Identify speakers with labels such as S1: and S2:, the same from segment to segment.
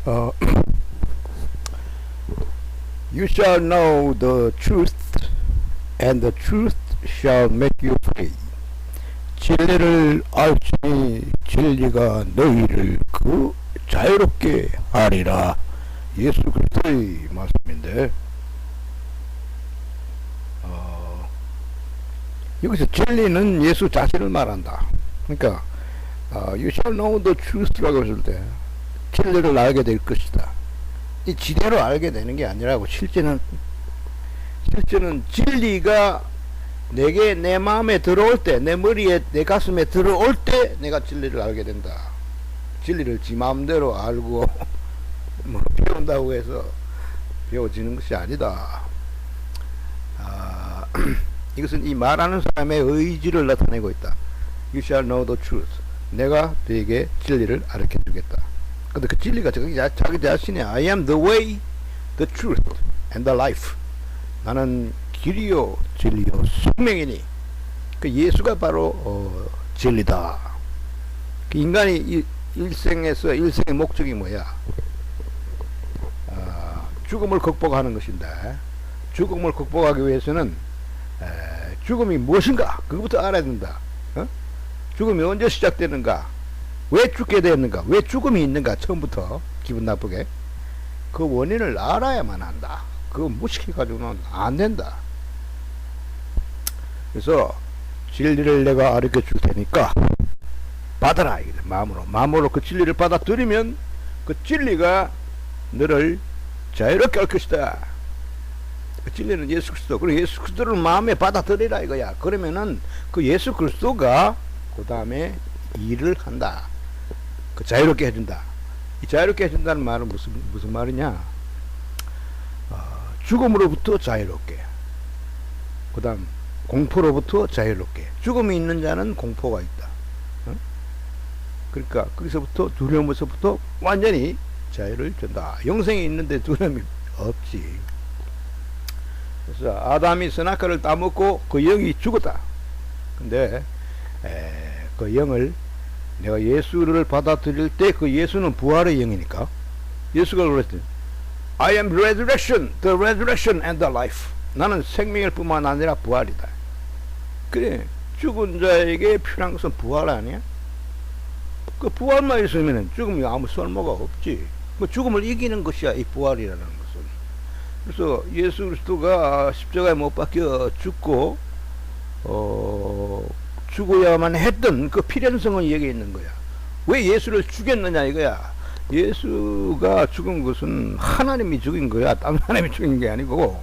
S1: 어, You shall know the truth, and the truth shall make you free. 진리를 알지니 진리가 너희를 그 자유롭게 하리라. 예수 그리스도의 말씀인데, 여기서 진리는 예수 자신을 말한다. 그러니까 You shall know the truth라고 했을 때 진리를 알게 될 것이다. 이 지대로 알게 되는 게 아니라고. 실제는 진리가 내게, 내 마음에 들어올 때, 내 머리에, 내 가슴에 들어올 때 내가 진리를 알게 된다. 진리를 지 마음대로 알고 뭐 배운다고 해서 배워지는 것이 아니다. 이것은 이 말하는 사람의 의지를 나타내고 있다. You shall know the truth. 내가 너에게 진리를 알려 주겠다. 근데 그 진리가 자기 자신이 I am the way, the truth, and the life. 나는 길이요, 진리요, 생명이니. 그 예수가 바로 진리다. 그 인간이 일생에서 일생의 목적이 뭐야? 죽음을 극복하는 것인데, 죽음을 극복하기 위해서는 죽음이 무엇인가? 그것부터 알아야 된다. 죽음이 언제 시작되는가? 왜 죽게 되었는가? 왜 죽음이 있는가? 처음부터 기분 나쁘게 그 원인을 알아야만 한다. 그거 무식해가지고는 안 된다. 그래서 진리를 내가 가르쳐 줄 테니까 받아라. 마음으로 그 진리를 받아들이면 그 진리가 너를 자유롭게 할 것이다. 그 진리는 예수 그리스도. 그리고 예수 그리스도를 마음에 받아들이라 이거야. 그러면은 그 예수 그리스도가 그 다음에 일을 한다. 그 자유롭게 해준다. 이 자유롭게 해준다는 말은 무슨 말이냐? 죽음으로부터 자유롭게. 그 다음 공포로부터 자유롭게. 죽음이 있는 자는 공포가 있다. 그러니까 거기서부터, 두려움에서부터 완전히 자유를 준다. 영생이 있는데 두려움이 없지. 그래서 아담이 선악과를 따먹고 그 영이 죽었다. 근데 그 영을 내가 예수를 받아들일 때 그 예수는 부활의 영이니까 예수가 그랬더니 I am resurrection, the resurrection and the life. 나는 생명일 뿐만 아니라 부활이다. 그래, 죽은 자에게 필요한 것은 부활 아니야? 그 부활만 있으면 죽음이 아무 쓸모가 없지. 그 죽음을 이기는 것이야, 이 부활이라는 것은. 그래서 예수 그리스도가 십자가에 못 박혀 죽고 죽어야만 했던 그 필연성은 여기 있는 거야. 왜 예수를 죽였느냐 이거야. 예수가 죽은 것은 하나님이 죽인 거야. 다른 사람이 죽인 게 아니고.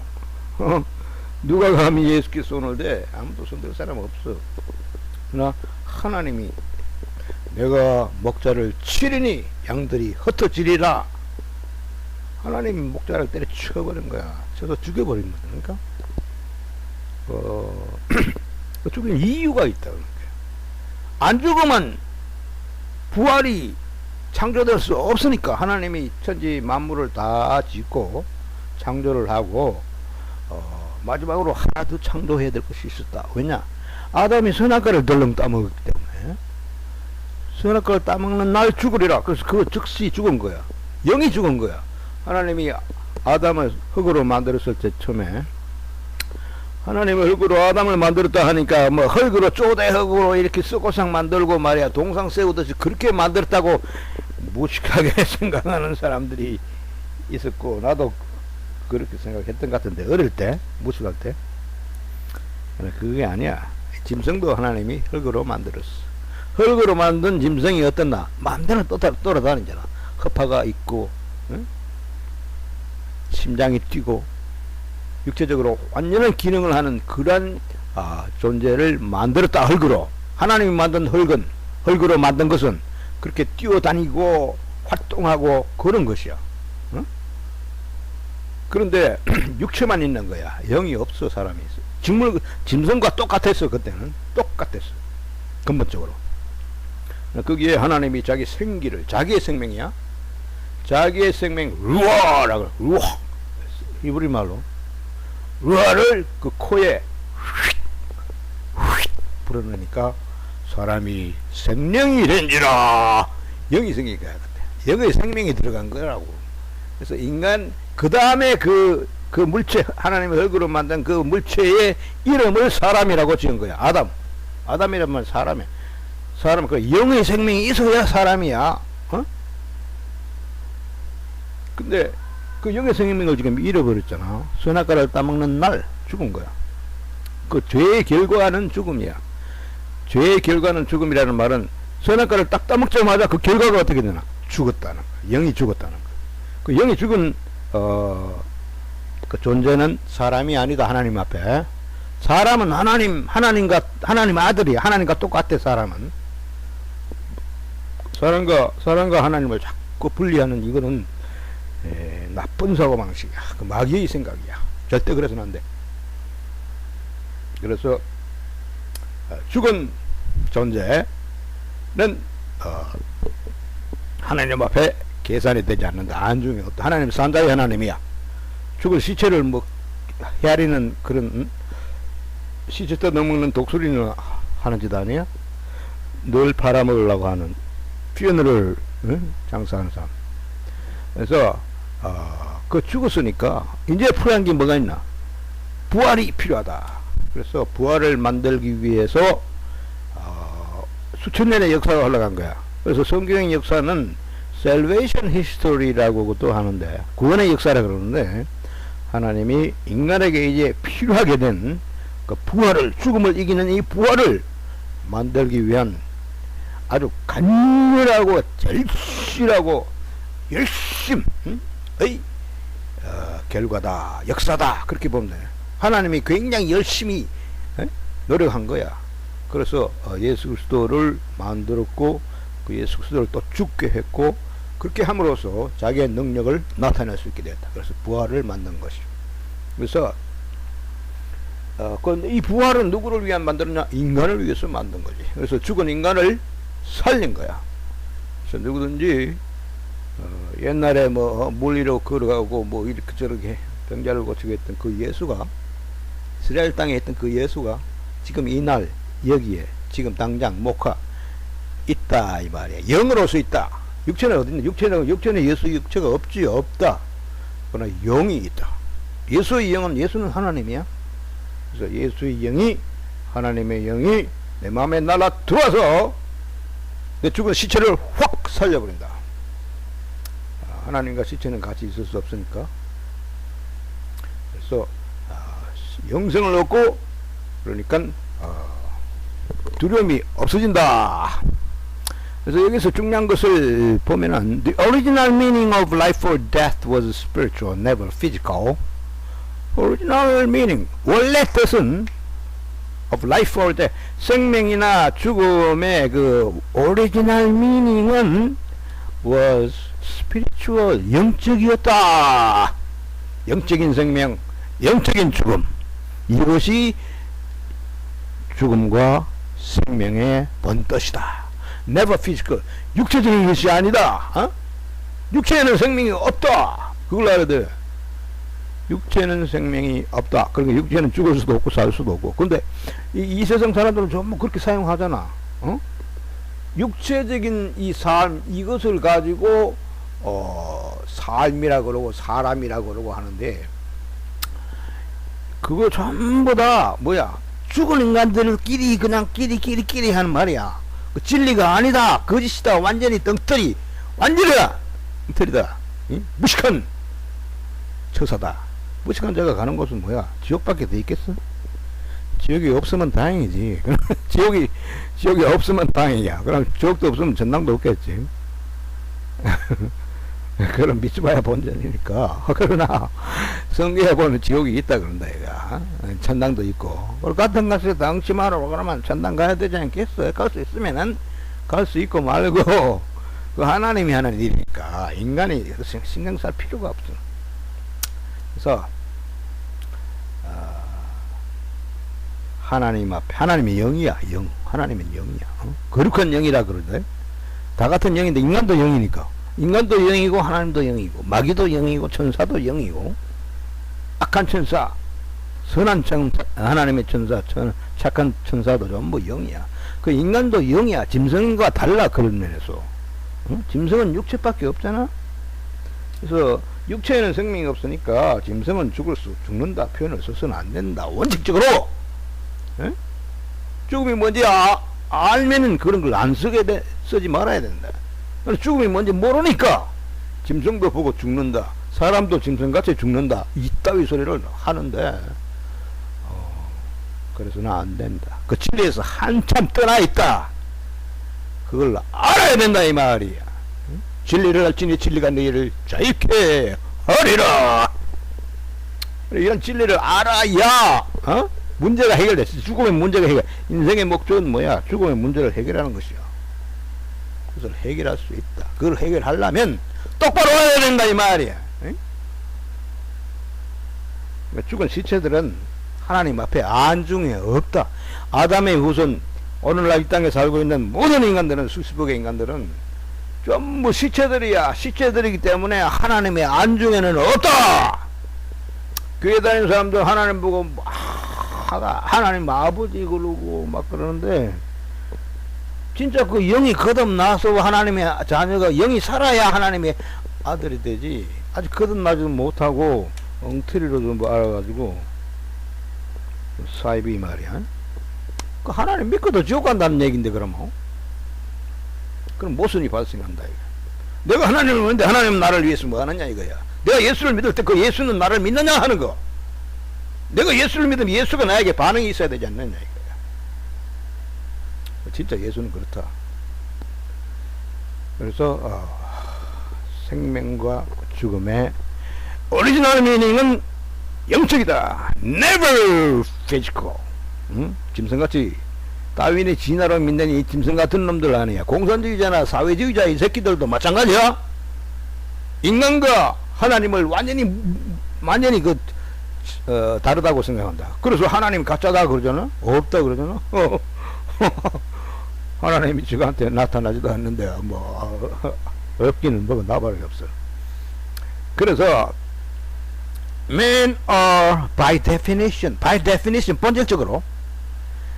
S1: 누가 감히 예수께 손을 대? 아무도 손댈 사람 없어. 그러나 하나님이 내가 목자를 치리니 양들이 흩어지리라. 하나님이 목자를 때려쳐버린 거야. 쳐서 죽여버린 거야. 그러니까 죽인 이유가 있다. 안 죽으면 부활이 창조될 수 없으니까. 하나님이 천지 만물을 다 짓고 창조를 하고 마지막으로 하나 더 창조해야 될 것이 있었다. 왜냐? 아담이 선악과를 덜렁 따먹었기 때문에. 선악과를 따먹는 날 죽으리라. 그래서 그거 즉시 죽은 거야. 영이 죽은 거야. 하나님이 아담을 흙으로 만들었을 때 처음에 하나님을 흙으로 아담을 만들었다 하니까 뭐 흙으로 쪼대 흙으로 이렇게 썩고상 만들고 말이야 동상 세우듯이 그렇게 만들었다고 무식하게 생각하는 사람들이 있었고, 나도 그렇게 생각했던 것 같은데 어릴 때 무식할 때. 그게 아니야. 짐승도 하나님이 흙으로 만들었어. 흙으로 만든 짐승이 어떻나? 마음대로 돌아다니잖아. 허파가 있고, 응? 심장이 뛰고 육체적으로 완전한 기능을 하는 그러한 존재를 만들었다. 흙으로. 하나님이 만든 흙으로 만든 것은 그렇게 뛰어다니고 활동하고 그런 것이야. 응? 그런데 육체만 있는 거야. 영이 없어. 사람이 있어. 짐승과 똑같았어. 그때는 똑같았어. 근본적으로. 거기에 하나님이 자기 생기를, 자기의 생명이야, 자기의 생명 루아라고, 루아 히브리 말로 루아를 그 코에 휙 불어넣으니까 사람이 생명이 된지라. 영이 생기니까 영의 생명이 들어간 거라고. 그래서 인간 그 다음에 그 물체, 하나님의 얼굴로 만든 그 물체의 이름을 사람이라고 지은 거야. 아담이란 말 사람이야. 사람, 그 영의 생명이 있어야 사람이야. 어? 근데 그 영의 생명을 지금 잃어버렸잖아. 선악과를 따먹는 날 죽은 거야. 그 죄의 결과는 죽음이야. 죄의 결과는 죽음이라는 말은 선악과를 딱 따먹자마자 그 결과가 어떻게 되나? 죽었다는 거야. 영이 죽었다는 거야. 그 영이 죽은 그 존재는 사람이 아니다. 하나님 앞에. 사람은 하나님 아들이야. 하나님과 똑같아. 사람은 사람과 하나님을 자꾸 분리하는 이거는 나쁜 사고방식이야. 그 마귀의 생각이야. 절대 그래서는 안 돼. 그래서 죽은 존재는 하나님 앞에 계산이 되지 않는다. 안중에 없다. 하나님 산자의 하나님이야. 죽은 시체를 뭐 헤아리는 그런 시체 뜯어먹는 독수리는 하는 짓 아니야? 늘 팔아먹으려고 하는 퓨너럴 장사하는 사람. 그래서 그 죽었으니까 이제 풀어난 게 뭐가 있나? 부활이 필요하다. 그래서 부활을 만들기 위해서 수천 년의 역사가 흘러간 거야. 그래서 성경의 역사는 Salvation History라고도 하는데, 구원의 역사라 그러는데, 하나님이 인간에게 이제 필요하게 된 그 부활을, 죽음을 이기는 이 부활을 만들기 위한 아주 간절하고 절실하고 열심의 결과다, 역사다, 그렇게 보면 돼. 하나님이 굉장히 열심히 노력한 거야. 그래서 예수 그리스도를 만들었고, 그 예수 그리스도를 또 죽게 했고, 그렇게 함으로써 자기의 능력을 나타낼 수 있게 되었다. 그래서 부활을 만든 것이죠. 그래서 이 부활은 누구를 위한 만들었냐? 인간을 위해서 만든 거지. 그래서 죽은 인간을 살린 거야. 그래서 누구든지 옛날에 뭐 물 위로 걸어가고 뭐 이렇게 저렇게 병자를 고치게 했던 그 예수가, 이스라엘 땅에 있던 그 예수가 지금 이날 여기에 지금 당장 목화 있다 이 말이야. 영으로서 있다. 육체는 어디 있냐? 육체는 예수 육체가 없지. 없다. 그러나 영이 있다. 예수의 영은, 예수는 하나님이야. 그래서 예수의 영이, 하나님의 영이 내 마음에 날아 들어와서 내 죽은 시체를 확 살려버린다. 하나님과 시체는 같이 있을 수 없으니까. 그래서 영생을 얻고, 그러니까 두려움이 없어진다. 그래서 여기서 중요한 것을 보면은 The original meaning of life or death was spiritual, never physical. Original meaning, 원래 뜻은 of life or death, 생명이나 죽음의 그 original meaning은 was spiritual, 영적이었다. 영적인 생명, 영적인 죽음, 이것이 죽음과 생명의 본뜻이다. Never physical, 육체적인 것이 아니다. 육체에는 생명이 없다. 그걸 알아야 돼. 육체는 생명이 없다. 그러니까 육체는 죽을 수도 없고 살 수도 없고. 근데 이 세상 사람들은 전부 그렇게 사용하잖아. 육체적인 이 삶, 이것을 가지고 삶이라 그러고 사람이라 그러고 하는데, 그거 전부 다 뭐야? 죽은 인간들끼리 그냥 끼리 하는 말이야. 그 진리가 아니다. 거짓이다. 완전히 떵떠리. 완전히다. 떵떠리다. 무식한 처사다. 무식한 자가 가는 곳은 뭐야? 지옥밖에 더 있겠어? 지옥이 없으면 다행이지. 지옥이 없으면 다행이야. 그럼 지옥도 없으면 전당도 없겠지. 그럼 믿어봐야 본전이니까. 그러나 성경에 보면 지옥이 있다 그런다 얘가. 천당도 있고. 같은 것에 덩치마로 그러면 천당 가야 되지 않겠어? 갈 수 있으면은 갈 수 있고 말고, 그 하나님이 하는 일이니까 인간이 신경 쓸 필요가 없어. 그래서 하나님 앞에, 하나님의 영이야. 영, 하나님은 영이야. 거룩한 영이라 그러는데, 다 같은 영인데 인간도 영이니까, 인간도 영이고 하나님도 영이고, 마귀도 영이고 천사도 영이고, 악한 천사, 선한 천사, 하나님의 천사, 착한 천사도 전부 영이야. 그 인간도 영이야. 짐승과 달라. 그런 면에서 짐승은 육체밖에 없잖아. 그래서 육체에는 생명이 없으니까 짐승은 죽는다 표현을 써서는 안 된다. 원칙적으로 죽음이 뭔지 알면은 그런 걸 안 쓰지 말아야 된다. 죽음이 뭔지 모르니까 짐승도 보고 죽는다, 사람도 짐승같이 죽는다, 이따위 소리를 하는데 그래서는 안 된다. 그 진리에서 한참 떠나 있다. 그걸 알아야 된다 이 말이야. 진리를 알지니 진리가 너희를 자유케 하리라. 이런 진리를 알아야 문제가 해결됐어. 죽음의 문제가 해결. 인생의 목적은 뭐야? 죽음의 문제를 해결하는 것이야. 그것을 해결할 수 있다. 그걸 해결하려면 똑바로 해야 된다 이 말이야. 죽은 시체들은 하나님 앞에 안중에 없다. 아담의 후손, 오늘날 이 땅에 살고 있는 모든 인간들은, 수십억의 인간들은 전부 시체들이야. 시체들이기 때문에 하나님의 안중에는 없다. 교회 다니는 사람들 하나님 보고 하나님 아버지 그러고 막 그러는데, 진짜 그 영이 거듭나서 하나님의 자녀가 영이 살아야 하나님의 아들이 되지. 아직 거듭나지도 못하고 엉터리로 좀 알아가지고 사이비 말이야. 그 하나님 믿고도 지옥 간다는 얘기인데 그럼 그럼 모순이 발생한다 이거. 내가 하나님을 믿는데 하나님은 나를 위해서 뭐 하느냐 이거야. 내가 예수를 믿을 때 그 예수는 나를 믿느냐 하는 거. 내가 예수를 믿으면 예수가 나에게 반응이 있어야 되지 않느냐 이거야. 진짜 예수는 그렇다. 그래서 생명과 죽음의 오리지널 미닝은 영적이다. Never physical. 짐승같이 다윈의 진화로 믿는 이 짐승 같은 놈들 아니야. 공산주의자나 사회주의자 이 새끼들도 마찬가지야. 인간과 하나님을 완전히 다르다고 생각한다. 그래서 하나님 가짜다 그러잖아. 없다 그러잖아. 하나님이 저한테 나타나지도 않는데 없기는 뭐가 나발이 없어. 그래서 men are by definition 본질적으로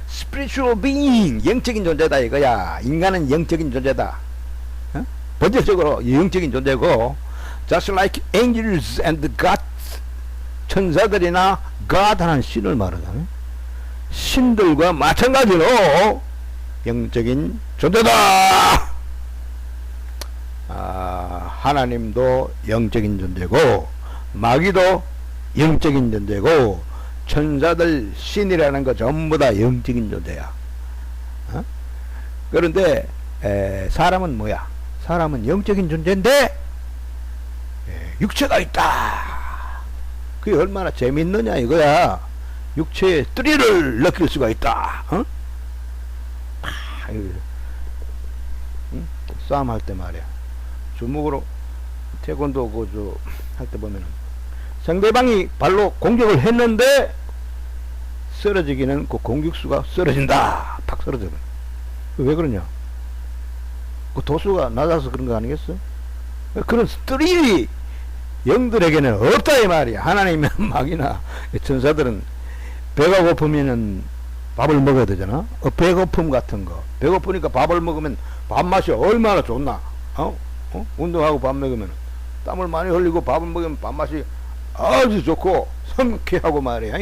S1: spiritual being, 영적인 존재다 이거야. 인간은 영적인 존재다. 본질적으로 영적인 존재고, just like angels and gods, 천사들이나 God 하는 신을 말하잖아요. 신들과 마찬가지로 영적인 존재다. 하나님도 영적인 존재고, 마귀도 영적인 존재고, 천사들, 신이라는 거 전부 다 영적인 존재야. 그런데 사람은 뭐야? 사람은 영적인 존재인데 육체가 있다. 그게 얼마나 재밌느냐 이거야. 육체의 뜨리를 느낄 수가 있다. 싸움할 때 말이야. 주먹으로 태권도 할 때 보면은 상대방이 발로 공격을 했는데 쓰러지기는 그 공격수가 쓰러진다. 팍 쓰러져. 왜 그러냐? 그 도수가 낮아서 그런 거 아니겠어? 그런 스릴이 영들에게는 없다 이 말이야. 하나님의 마귀나 천사들은 배가 고프면은 밥을 먹어야 되잖아. 배고픔 같은 거. 배고프니까 밥을 먹으면 밥맛이 얼마나 좋나? 운동하고 밥 먹으면 땀을 많이 흘리고 밥을 먹으면 밥맛이 아주 좋고 상쾌하고 말이야.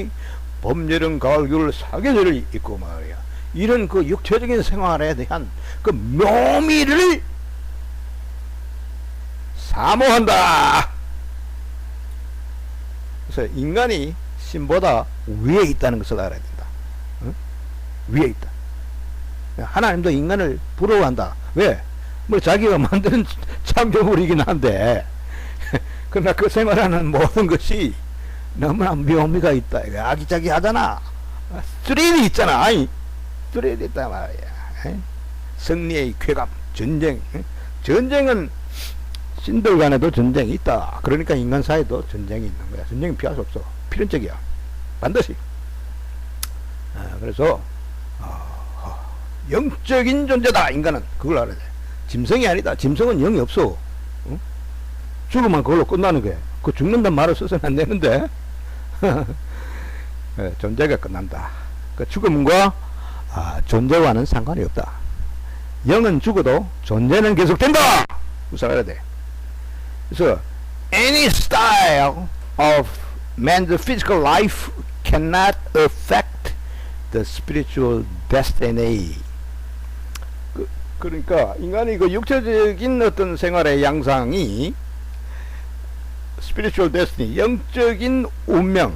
S1: 봄, 여름, 가을, 겨울 사계절이 있고 말이야. 이런 그 육체적인 생활에 대한 그 묘미를 사모한다. 그래서 인간이 신보다 위에 있다는 것을 알아야 된다. 위에 있다. 하나님도 인간을 부러워한다. 왜? 뭐 자기가 만드는 창조물이긴 한데 그러나 그 생활하는 모든 것이 너무나 묘미가 있다. 아기자기하잖아. 스릴이 있잖아. 스릴이 있단 말이야. 승리의 쾌감, 전쟁. 전쟁은 신들 간에도 전쟁이 있다. 그러니까 인간 사이도 전쟁이 있는 거야. 전쟁은 피할 수 없어. 필연적이야. 반드시. 그래서 영적인 존재다. 인간은 그걸 알아야 돼. 짐승이 아니다. 짐승은 영이 없어. 죽으면 그걸로 끝나는 거야. 그 죽는다는 말을 써서는 안 되는데 존재가 끝난다. 그 죽음과 존재와는 상관이 없다. 영은 죽어도 존재는 계속된다. 우상해야 돼. 그래서 any style of man's physical life cannot affect the spiritual destiny. 그러니까 인간이 그 육체적인 어떤 생활의 양상이 spiritual destiny, 영적인 운명에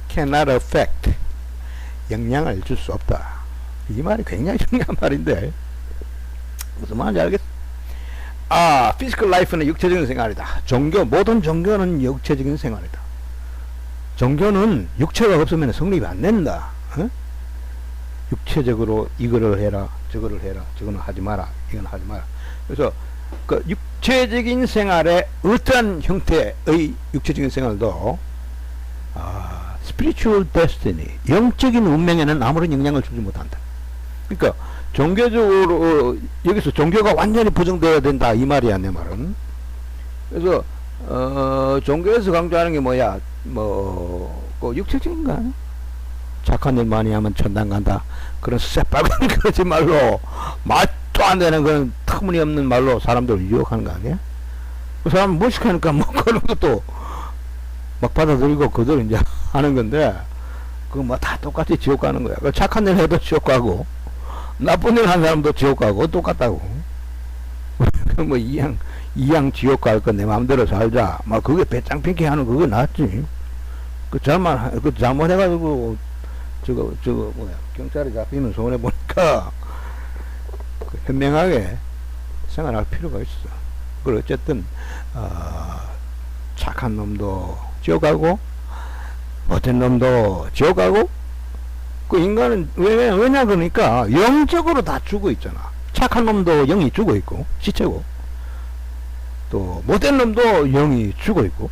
S1: cannot affect, 영향을 줄 수 없다. 이 말이 굉장히 중요한 말인데 무슨 말인지 알겠어? physical life는 육체적인 생활이다. 모든 종교는 육체적인 생활이다. 종교는 육체가 없으면 성립이 안 된다. 어? 육체적으로 이거를 해라, 저거를 해라, 저거는 하지 마라, 이건 하지 마라. 그래서 그 육체적인 생활의 어떠한 형태의 육체적인 생활도 spiritual destiny, 영적인 운명에는 아무런 영향을 주지 못한다. 그러니까 종교적으로 여기서 종교가 완전히 부정되어야 된다 이 말이야, 내 말은. 그래서 종교에서 강조하는 게 뭐야? 그 육체적인 거 아니야? 착한 일 많이 하면 천당 간다. 그런 새빨간 거짓말로, 말도 안 되는 그런 터무니없는 말로 사람들을 유혹하는 거 아니야? 그 사람 무식하니까 뭐 그런 것도 막 받아들이고 그대로 이제 하는 건데, 그거 뭐 다 똑같이 지옥 가는 거야. 그 착한 일 해도 지옥 가고, 나쁜 일 한 사람도 지옥 가고 똑같다고. 뭐 이양 지옥 갈 거 내 마음대로 살자. 막 그게 배짱핑키 하는 그거 낫지. 그 잘못해가지고 저거 뭐야, 경찰에 잡히면 손해 보니까 그 현명하게 생활할 필요가 있어. 그걸 어쨌든 착한 놈도 지옥 가고 못된 놈도 지옥 가고, 그 인간은 왜냐 그러니까 영적으로 다 죽어 있잖아. 착한 놈도 영이 죽어 있고 시체고, 또 못된 놈도 영이 죽어 있고,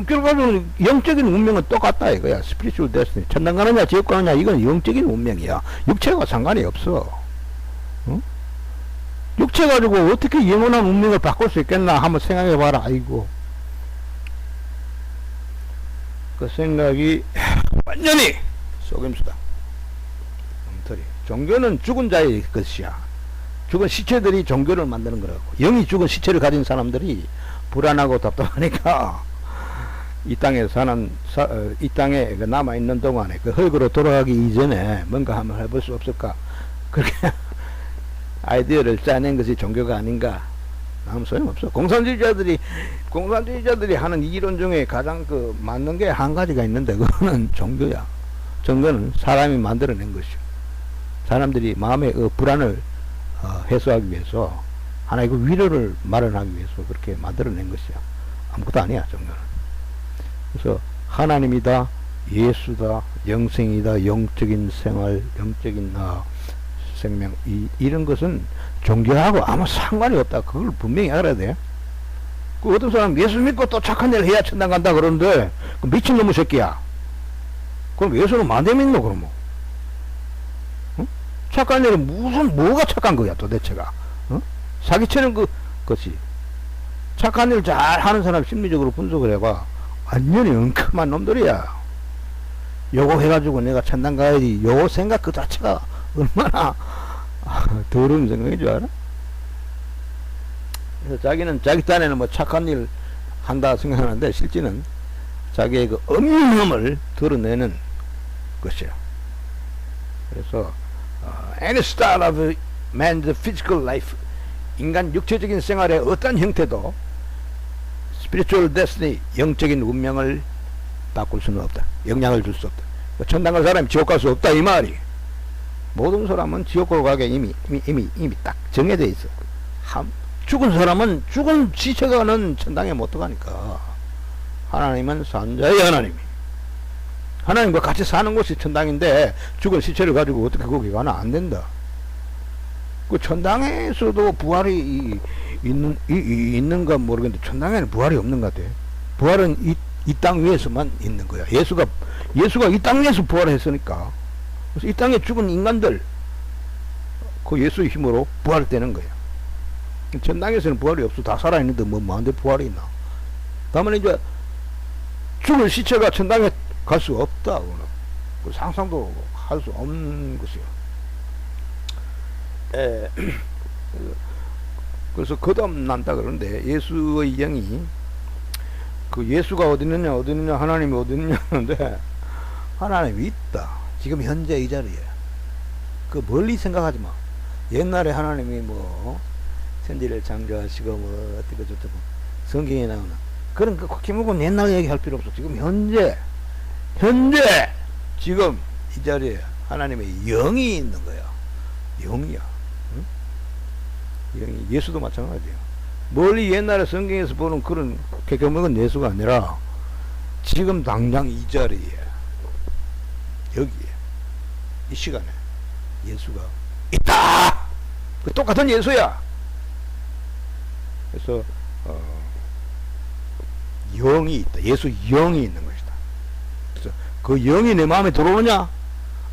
S1: 결과적으로 영적인 운명은 똑같다 이거야. 스피리추얼 데스티니. 천당 가느냐 지옥 가느냐 이건 영적인 운명이야. 육체가 상관이 없어. 응? 육체 가지고 어떻게 영원한 운명을 바꿀 수 있겠나 한번 생각해봐라. 아이고, 그 생각이 완전히 속임수다. 엉터리. 종교는 죽은 자의 것이야. 죽은 시체들이 종교를 만드는 거라고. 영이 죽은 시체를 가진 사람들이 불안하고 답답하니까 이 땅에 이 땅에 남아있는 동안에 그 흙으로 돌아가기 이전에 뭔가 한번 해볼 수 없을까, 그렇게 아이디어를 짜낸 것이 종교가 아닌가. 아무 소용없어. 공산주의자들이 하는 이론 중에 가장 맞는 게 한 가지가 있는데, 그거는 종교야. 종교는 사람이 만들어낸 것이요. 사람들이 마음의 불안을 해소하기 위해서, 하나의 그 위로를 마련하기 위해서 그렇게 만들어낸 것이야. 아무것도 아니야, 종교는. 그래서 하나님이다, 예수다, 영생이다, 영적인 생활, 영적인 생명, 이런 것은 종교하고 아무 상관이 없다. 그걸 분명히 알아야 돼. 그 어떤 사람 예수 믿고 또 착한 일 해야 천당 간다 그러는데, 그 미친놈의 새끼야. 그럼 예수는 만대 믿노 그러면? 응? 착한 일은 뭐가 착한 거야 도대체가? 응? 사기치는 것이. 착한 일 잘 하는 사람 심리적으로 분석을 해봐. 완전히 엉큼한 놈들이야. 요거 해가지고 내가 천당 가야지, 요 생각 그 자체가 얼마나 더러운 생각인 줄 알아? 그래서 자기는 자기 딴에는 뭐 착한 일 한다 생각하는데, 실제는 자기의 그 엄함을 드러내는 것이야. 그래서 any style of man's physical life, 인간 육체적인 생활의 어떤 형태도 spiritual destiny, 영적인 운명을 바꿀 수는 없다. 영향을 줄 수 없다. 천당 갈 사람이 지옥 갈 수 없다 이 말이. 모든 사람은 지옥으로 가게 이미 딱 정해져 있어. 죽은 사람은 죽은 시체가는 천당에 못 들어가니까. 하나님은 산자의 하나님과 같이 사는 곳이 천당인데, 죽은 시체를 가지고 어떻게 거기 가나? 안 된다. 그 천당에서도 부활이 있는가 모르겠는데, 천당에는 부활이 없는 것 같아. 부활은 이 땅 위에서만 있는 거야. 예수가 이 땅 위에서 부활했으니까. 그래서 이 땅에 죽은 인간들, 그 예수의 힘으로 부활되는 거야. 천당에서는 부활이 없어. 다 살아있는데 뭐한데 부활이 있나? 다만 이제 죽은 시체가 천당에 갈 수 없다. 그 상상도 할 수 없는 것이요. 에, 그래서 거듭 난다 그러는데 예수의 영이 그 예수가 어디 있느냐 하나님이 어디 있느냐 하는데 하나님이 있다. 지금 현재 이 자리에. 그 멀리 생각하지 마. 옛날에 하나님이 뭐 천지를 창조하시고 뭐 어떻게 저쩌고 성경에 나오는 그런 그 콕히묵은 옛날 얘기할 필요 없어. 지금 현재 지금 이 자리에 하나님의 영이 있는 거야. 영이야. 응? 영이. 예수도 마찬가지야. 멀리 옛날에 성경에서 보는 그런 콕히묵은 예수가 아니라 지금 당장 이 자리에 여기에 이 시간에 예수가 있다. 그 똑같은 예수야. 그래서 영이 있다. 예수 영이 있는 것이다. 그래서 그 영이 내 마음에 들어오냐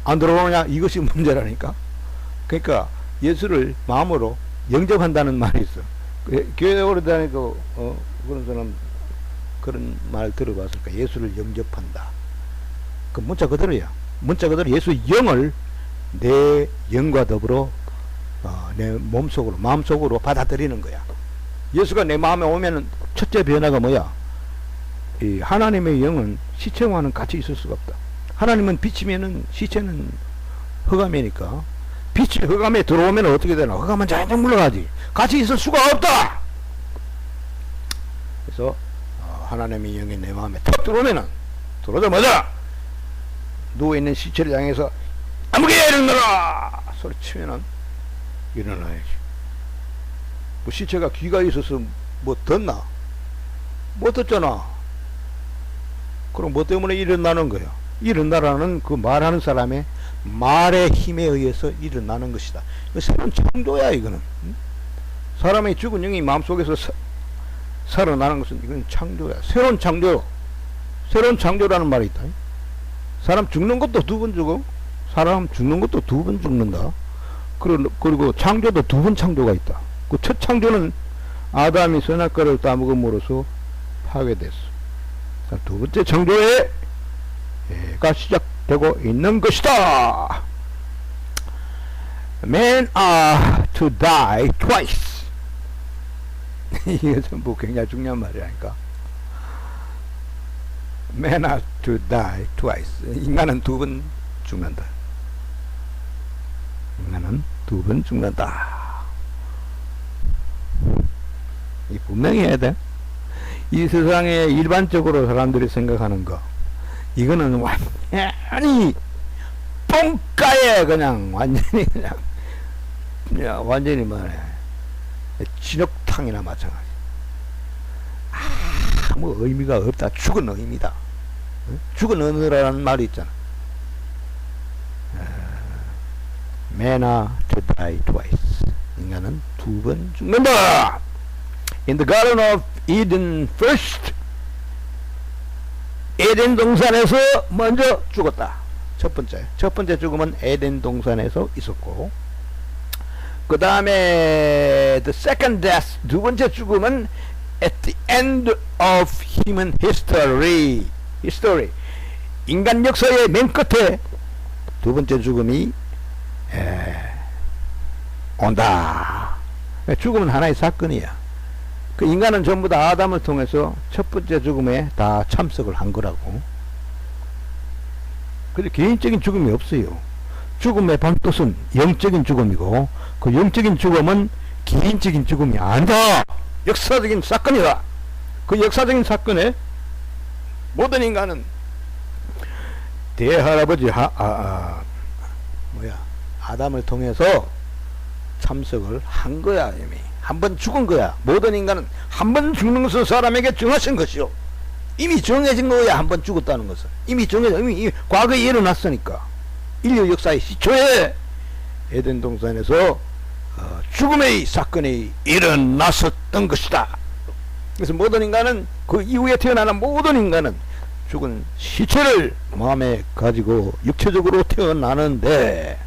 S1: 안 들어오냐 이것이 문제라니까. 그러니까 예수를 마음으로 영접한다는 말이 있어. 교회 오래 다니고 그런 사람 그런 말 들어봤을까? 예수를 영접한다. 그 문자 그대로야. 문자 그대로 예수 영을 내 영과 더불어 내 몸속으로 마음속으로 받아들이는 거야. 예수가 내 마음에 오면은 첫째 변화가 뭐야? 이 하나님의 영은 시체와는 같이 있을 수가 없다. 하나님은 빛이면은 시체는 흑암이니까 빛이 흑암에 들어오면 어떻게 되나? 흑암은 자연적 물러가지. 같이 있을 수가 없다. 그래서 하나님의 영이 내 마음에 탁 들어오면은 들어오자마자 누워있는 시체를 향해서 아무개 일어나라 소리치면은 일어나야지. 뭐 시체가 귀가 있어서 뭐 듣나? 못 듣잖아. 그럼 뭐 때문에 일어나는 거야? 일어나라는 그 말하는 사람의 말의 힘에 의해서 일어나는 것이다. 새로운 창조야 이거는. 사람의 죽은 영이 마음속에서 살아나는 것은 이건 창조야. 새로운 창조. 새로운 창조라는 말이 있다. 사람 죽는 것도 두 번 죽어. 사람 죽는 것도 두 번 죽는다. 그리고 창조도 두 번 창조가 있다. 그 첫 창조는 아담이 선악과를 따먹음으로써 파괴됐어. 두 번째 창조가 시작되고 있는 것이다. Men are to die twice. 이게 전부 굉장히 중요한 말이라니까. Men are to die twice. 인간은 두 번 죽는다. 인간은 두 번 죽는다. 이 분명히 해야 돼. 이 세상에 일반적으로 사람들이 생각하는 거, 이거는 완전히 똥가에 그냥 완전히 그냥 완전히 뭐냐 진흙탕이나 마찬가지. 아무 의미가 없다. 죽은 의미다. 죽은 의미라는 말이 있잖아. Man are to die twice. 인간은 두 번 죽는다. In the Garden of Eden first. 에덴 동산에서 먼저 죽었다. 첫 번째 죽음은 에덴 동산에서 있었고, 그 다음에 the second death, 두 번째 죽음은 at the end of human history. 인간 역사의 맨 끝에 두 번째 죽음이 온다. 죽음은 하나의 사건이야. 그 인간은 전부 다 아담을 통해서 첫 번째 죽음에 다 참석을 한 거라고. 근데 개인적인 죽음이 없어요. 죽음의 본뜻은 영적인 죽음이고, 그 영적인 죽음은 개인적인 죽음이 아니다. 역사적인 사건이다. 그 역사적인 사건에 모든 인간은 대할아버지 아담을 통해서 참석을 한 거야. 이미 한 번 죽은 거야. 모든 인간은 한 번 죽는 것을 사람에게 정하신 것이요. 이미 정해진 거야. 한 번 죽었다는 것은 이미 이미 과거에 일어났으니까. 인류 역사의 시초에 에덴 동산에서 죽음의 사건이 일어났었던 것이다. 그래서 모든 인간은, 그 이후에 태어나는 모든 인간은 죽은 시체를 마음에 가지고 육체적으로 태어나는데,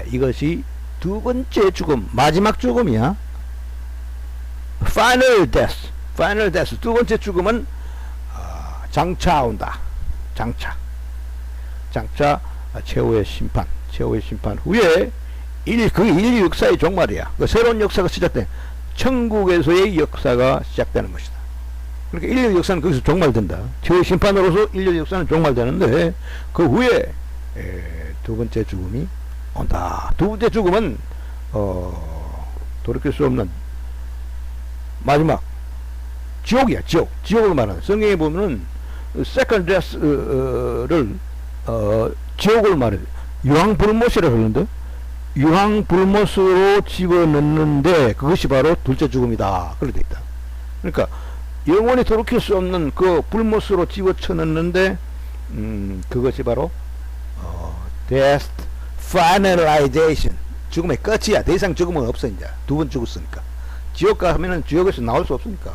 S1: 이것이 두 번째 죽음, 마지막 죽음이야. Final death. 두 번째 죽음은 장차 온다. 장차. 장차 최후의 심판 후에 그 인류 역사의 종말이야. 그 새로운 역사가 시작돼. 천국에서의 역사가 시작되는 것이다. 그러니까 인류 역사는 거기서 종말된다. 최후의 심판으로서 인류 역사는 종말되는데 그 후에 두 번째 죽음이 온다. 두 번째 죽음은 돌이킬 수 없는 마지막 지옥이야. 지옥을 말하는. 성경에 보면은 세컨드 데스를 지옥을 말해. 유황불못이라고 그러는데 유황불못으로 집어넣는데 그것이 바로 둘째 죽음이다. 그렇게 돼 있다. 그러니까 영원히 돌이킬 수 없는 그 불못으로 집어쳐 넣는데 그것이 바로 death finalization, 죽음의 끝이야. 더 이상 죽음은 없어. 이제 두 번 죽었으니까. 지옥 가면은 지옥에서 나올 수 없으니까.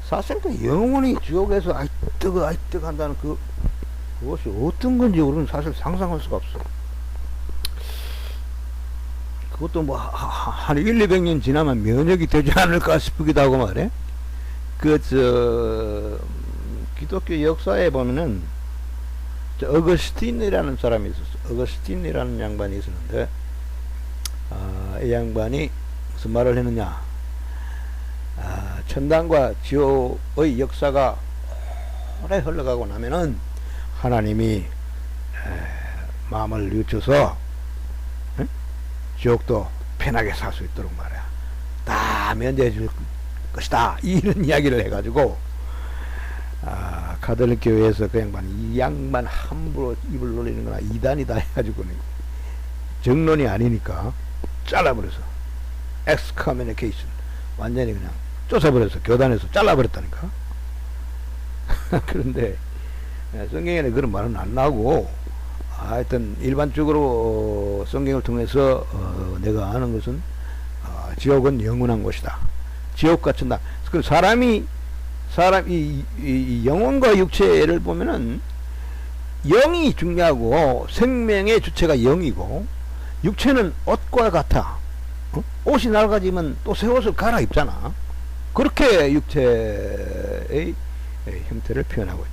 S1: 사실 그 영원히 지옥에서 아이뜨거 한다는 그것이 어떤 건지 우리는 사실 상상할 수가 없어. 그것도 뭐 한 100~200년 지나면 면역이 되지 않을까 싶기도 하고 말해. 기독교 역사에 보면은 어거스틴이라는 사람이 있었어. 어거스틴이라는 양반이 있었는데 이 양반이 무슨 말을 했느냐. 천당과 지옥의 역사가 오래 흘러가고 나면은 하나님이 마음을 늦춰서 지옥도 편하게 살 수 있도록 말이야. 다 면제해 줄 것이다. 이런 이야기를 해가지고 가톨릭 교회에서 그 양반 함부로 입을 놀리는 거나 이단이다 해가지고 정론이 아니니까 잘라버려서 excommunication 완전히 그냥 쫓아버려서 교단에서 잘라버렸다니까. 그런데 성경에는 그런 말은 안 나오고 하여튼 일반적으로 성경을 통해서 내가 아는 것은 지옥은 영원한 곳이다. 지옥과 천당. 그 사람이 영혼과 육체를 보면은 영이 중요하고 생명의 주체가 영이고 육체는 옷과 같아. 옷이 낡아지면 또 새 옷을 갈아입잖아. 그렇게 육체의 형태를 표현하고 있다.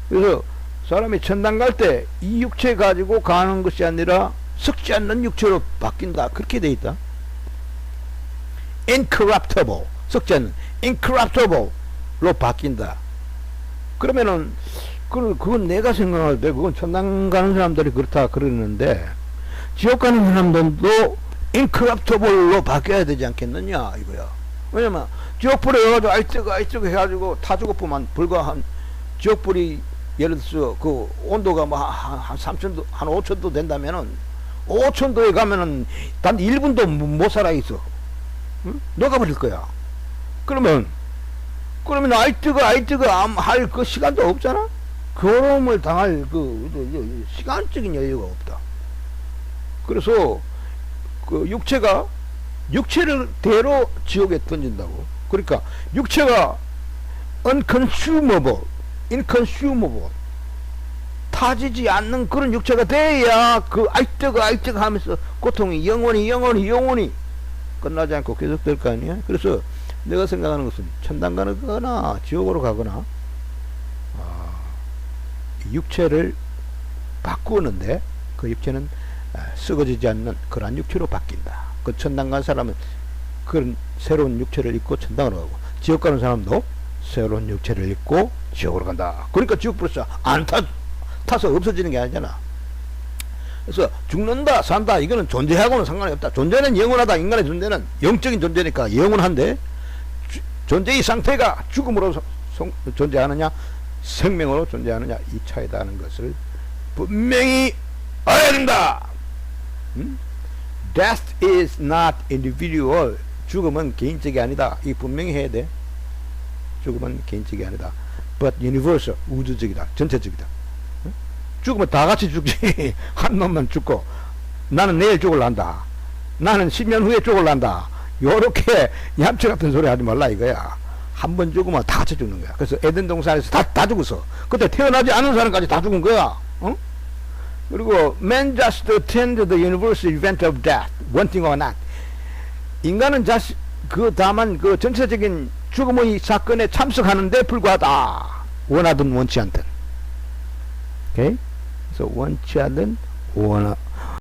S1: 그래서 사람이 천당 갈 때 이 육체 가지고 가는 것이 아니라 썩지 않는 육체로 바뀐다. 그렇게 돼 있다. incorruptible, 썩지 않는 incorruptible로 바뀐다. 그러면은 그건 내가 생각할 때 그건 천당 가는 사람들이 그렇다 그러는데 지옥 가는 사람들도 incorruptible로 바뀌어야 되지 않겠느냐 이거야. 왜냐면 지옥불에 가가지고 아이뜨거 해가지고 타 죽어보면 불과 한 지옥불이 예를 들어서 그 온도가 뭐 한 3,000도 한 5,000도 된다면은 5,000도에 가면은 단 1분도 못 살아 있어. 응? 녹아버릴 거야. 그러면 아이뜨거 할 그 시간도 없잖아. 괴로움을 당할 그 시간적인 여유가 없다. 그래서 그 육체를 대로 지옥에 던진다고. 그러니까 육체가 inconsumable, 타지지 않는 그런 육체가 돼야 그 아이뜨거 하면서 고통이 영원히 끝나지 않고 계속될 거 아니야. 그래서 내가 생각하는 것은 천당 가거나 지옥으로 가거나 육체를 바꾸는데 그 육체는 썩어지지 않는 그러한 육체로 바뀐다. 그 천당 간 사람은 그런 새로운 육체를 입고 천당으로 가고 지옥 가는 사람도 새로운 육체를 입고 지옥으로 간다. 그러니까 지옥불에서 안 타서 없어지는 게 아니잖아. 그래서 죽는다 산다 이거는 존재하고는 상관이 없다. 존재는 영원하다. 인간의 존재는 영적인 존재니까 영원한데 존재의 상태가 죽음으로 존재하느냐 생명으로 존재하느냐 이 차이다 하는 것을 분명히 알아야 된다. Death is not individual. 죽음은 개인적이 아니다. 이 분명히 해야 돼. 죽음은 개인적이 아니다. But universal. 우주적이다. 전체적이다. 죽으면 다 같이 죽지. 한 놈만 죽고 나는 내일 죽을란다. 나는 10년 후에 죽을란다. 요렇게 얌체 같은 소리 하지 말라 이거야. 한 번 죽으면 다 같이 죽는 거야. 그래서 에덴 동산에서 다 죽었어. 그때 태어나지 않은 사람까지 다 죽은 거야. 어? 그리고 man just attend the universal event of death, wanting or not. 인간은 다만 그 전체적인 죽음의 사건에 참석하는데 불과하다. 원하든 원치 않든. 오케이? 그래서 원치 않는 원하